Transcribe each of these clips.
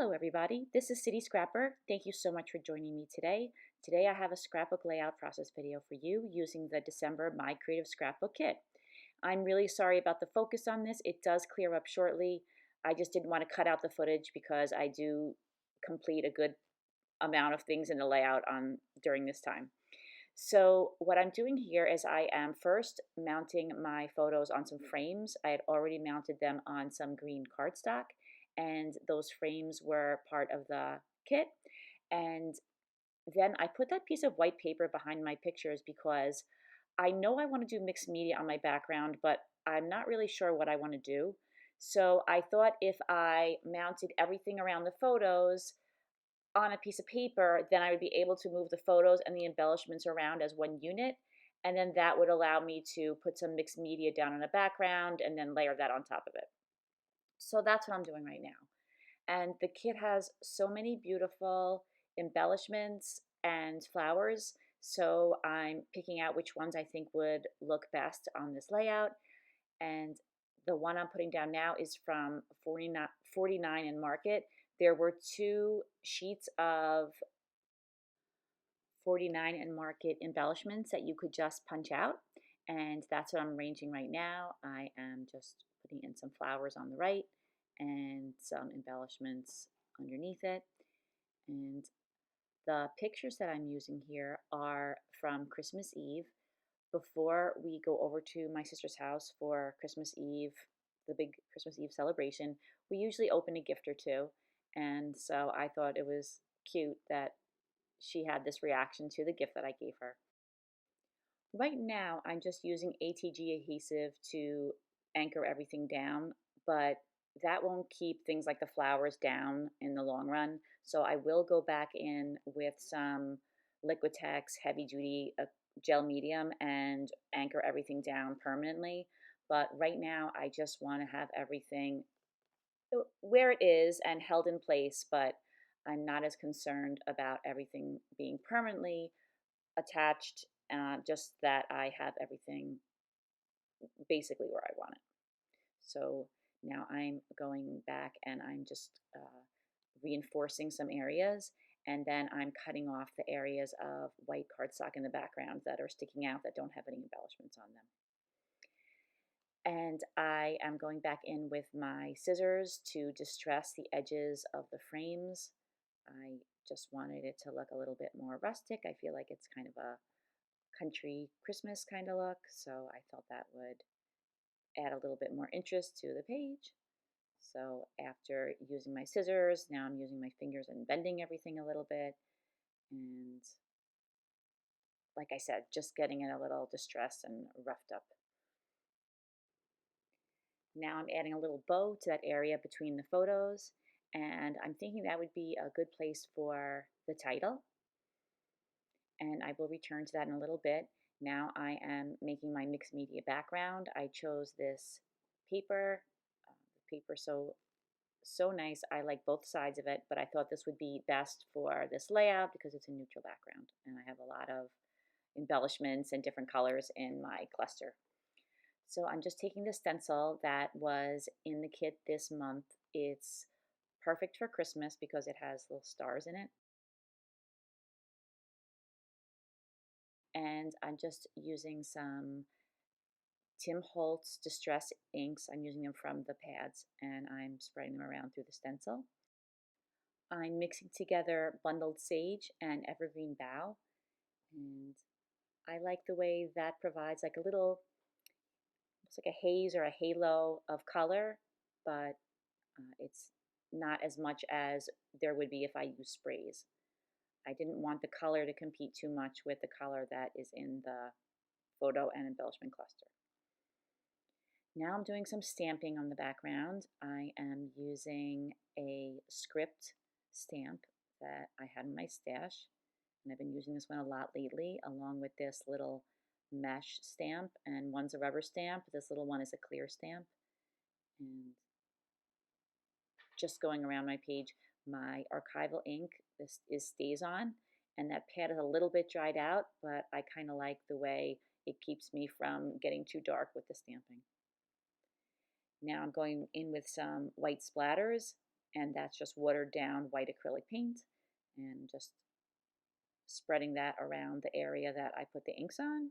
Hello everybody, this is City Scrapper. Thank you so much for joining me today. Today I have a scrapbook layout process video for you using the December My Creative Scrapbook Kit. I'm really sorry about the focus on this. It does clear up shortly. I just didn't want to cut out the footage because I do complete a good amount of things in the layout during this time. So what I'm doing here is I am first mounting my photos on some frames. I had already mounted them on some green cardstock, and those frames were part of the kit. And then I put that piece of white paper behind my pictures because I know I want to do mixed media on my background, but I'm not really sure what I want to do. So I thought if I mounted everything around the photos on a piece of paper, then I would be able to move the photos and the embellishments around as one unit. And then that would allow me to put some mixed media down in the background and then layer that on top of it. So that's what I'm doing right now. And the kit has so many beautiful embellishments and flowers. So I'm picking out which ones I think would look best on this layout. And the one I'm putting down now is from 49 and Market. There were two sheets of 49 and Market embellishments that you could just punch out. And that's what I'm arranging right now. I am just putting in some flowers on the right and some embellishments underneath it. And the pictures that I'm using here are from Christmas Eve. Before we go over to my sister's house for Christmas Eve, the big Christmas Eve celebration, we usually open a gift or two. And so I thought it was cute that she had this reaction to the gift that I gave her. Right now, I'm just using ATG adhesive to anchor everything down, but that won't keep things like the flowers down in the long run. So I will go back in with some Liquitex heavy duty gel medium and anchor everything down permanently. But right now, I just want to have everything where it is and held in place, but I'm not as concerned about everything being permanently attached, just that I have everything basically where I want it. So now I'm going back and I'm just reinforcing some areas, and then I'm cutting off the areas of white cardstock in the background that are sticking out that don't have any embellishments on them. And I am going back in with my scissors to distress the edges of the frames. I just wanted it to look a little bit more rustic. I feel like it's kind of a country Christmas kind of look, so I thought that would add a little bit more interest to the page. So after using my scissors, now I'm using my fingers and bending everything a little bit. And like I said, just getting it a little distressed and roughed up. Now I'm adding a little bow to that area between the photos, and I'm thinking that would be a good place for the title. And I will return to that in a little bit. Now I am making my mixed media background. I chose this paper, the paper so nice. I like both sides of it, but I thought this would be best for this layout because it's a neutral background and I have a lot of embellishments and different colors in my cluster. So I'm just taking the stencil that was in the kit this month. It's perfect for Christmas because it has little stars in it. And I'm just using some Tim Holtz Distress inks. I'm using them from the pads and I'm spreading them around through the stencil. I'm mixing together bundled sage and evergreen bough, and I like the way that provides like a little, it's like a haze or a halo of color, but it's not as much as there would be if I use sprays. I didn't want the color to compete too much with the color that is in the photo and embellishment cluster. Now I'm doing some stamping on the background. I am using a script stamp that I had in my stash, and I've been using this one a lot lately, along with this little mesh stamp, and one's a rubber stamp. This little one is a clear stamp. And just going around my page, my archival ink, this is stays on, and that pad is a little bit dried out, but I kind of like the way it keeps me from getting too dark with the stamping. Now I'm going in with some white splatters and that's just watered down white acrylic paint, and just spreading that around the area that I put the inks on.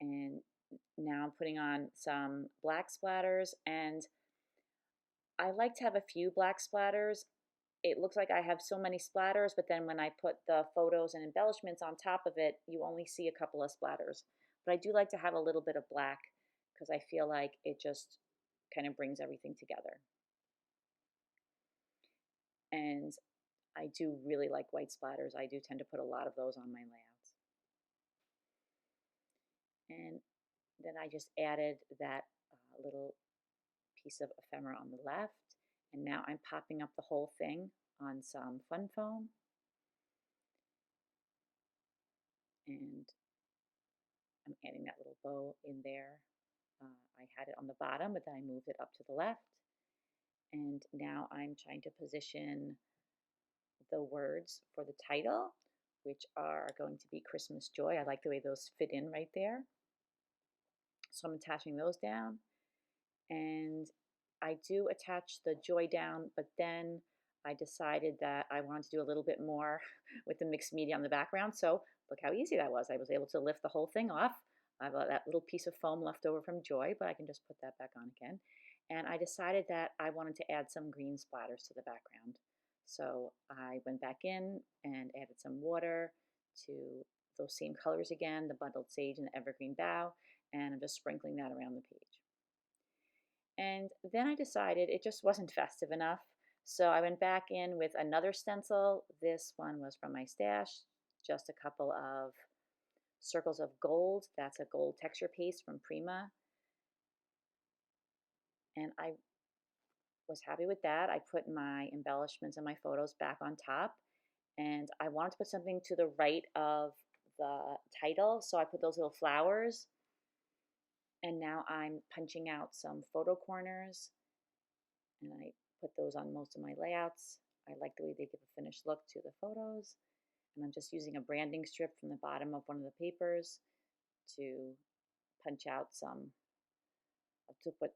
And now I'm putting on some black splatters, and I like to have a few black splatters. It looks like I have so many splatters, but then when I put the photos and embellishments on top of it, you only see a couple of splatters. But I do like to have a little bit of black because I feel like it just kind of brings everything together. And I do really like white splatters. I do tend to put a lot of those on my layouts. And then I just added that little piece of ephemera on the left. And now I'm popping up the whole thing on some fun foam. And I'm adding that little bow in there. I had it on the bottom, but then I moved it up to the left. And now I'm trying to position the words for the title, which are going to be Christmas Joy. I like the way those fit in right there. So I'm attaching those down. And I do attach the joy down, but then I decided that I wanted to do a little bit more with the mixed media on the background. So look how easy that was. I was able to lift the whole thing off. I have that little piece of foam left over from joy, but I can just put that back on again. And I decided that I wanted to add some green splatters to the background. So I went back in and added some water to those same colors again, the bundled sage and the evergreen bough, and I'm just sprinkling that around the page. And then I decided it just wasn't festive enough. So I went back in with another stencil. This one was from my stash, just a couple of circles of gold. That's a gold texture paste from Prima. And I was happy with that. I put my embellishments and my photos back on top. And I wanted to put something to the right of the title. So I put those little flowers. And now I'm punching out some photo corners. And I put those on most of my layouts. I like the way they give a finished look to the photos. And I'm just using a branding strip from the bottom of one of the papers to punch out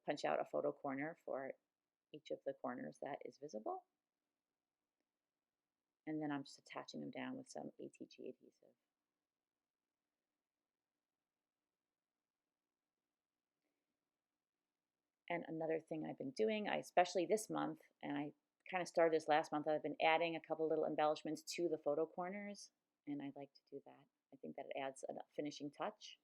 punch out a photo corner for each of the corners that is visible. And then I'm just attaching them down with some ATG adhesive. And another thing I've been doing, especially this month, and I kind of started this last month, I've been adding a couple little embellishments to the photo corners, and I like to do that. I think that it adds a finishing touch.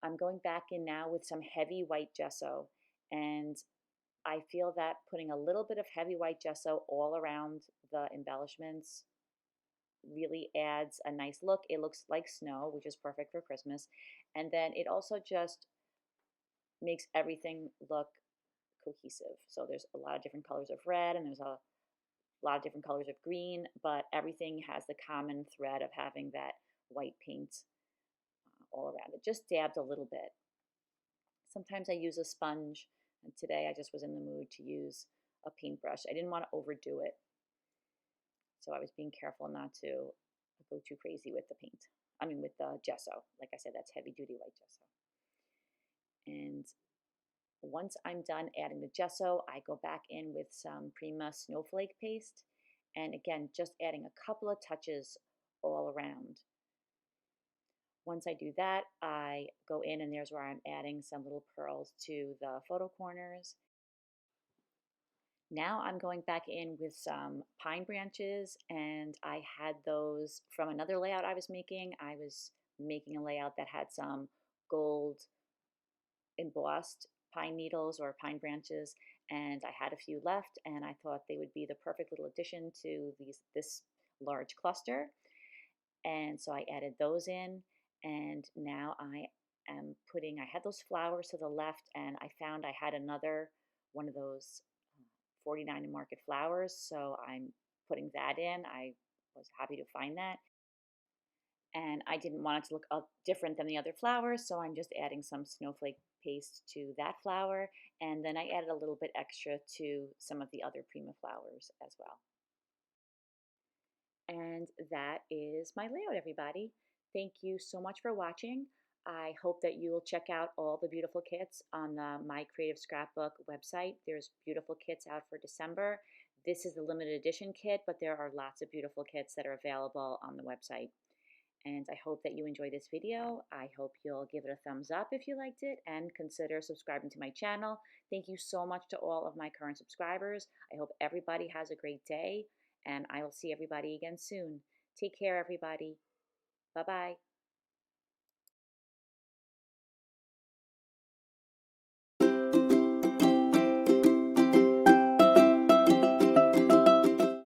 I'm going back in now with some heavy white gesso, and I feel that putting a little bit of heavy white gesso all around the embellishments really adds a nice look. It looks like snow, which is perfect for Christmas. And then it also just makes everything look cohesive. So there's a lot of different colors of red, and there's a lot of different colors of green, but everything has the common thread of having that white paint all around it. Just dabbed a little bit. Sometimes I use a sponge, and today I just was in the mood to use a paintbrush. I didn't want to overdo it, so I was being careful not to go too crazy with the paint. I mean, with the gesso. Like I said, that's heavy duty white gesso. And once I'm done adding the gesso, I go back in with some Prima snowflake paste. And again, just adding a couple of touches all around. Once I do that, I go in and there's where I'm adding some little pearls to the photo corners. Now I'm going back in with some pine branches, and I had those from another layout I was making. I was making a layout that had some gold embossed pine needles or pine branches, and I had a few left, and I thought they would be the perfect little addition to this large cluster. And so I added those in, and now I had those flowers to the left, and I found I had another one of those 49 in Market flowers, so I'm putting that in. I was happy to find that. And I didn't want it to look different than the other flowers, so I'm just adding some snowflake paste to that flower, and then I added a little bit extra to some of the other Prima flowers as well. And that is my layout, everybody. Thank you so much for watching. I hope that you will check out all the beautiful kits on the My Creative Scrapbook website. There's beautiful kits out for December. This is the limited edition kit, but there are lots of beautiful kits that are available on the website. And I hope that you enjoyed this video. I hope you'll give it a thumbs up if you liked it and consider subscribing to my channel. Thank you so much to all of my current subscribers. I hope everybody has a great day, and I will see everybody again soon. Take care, everybody. Bye-bye.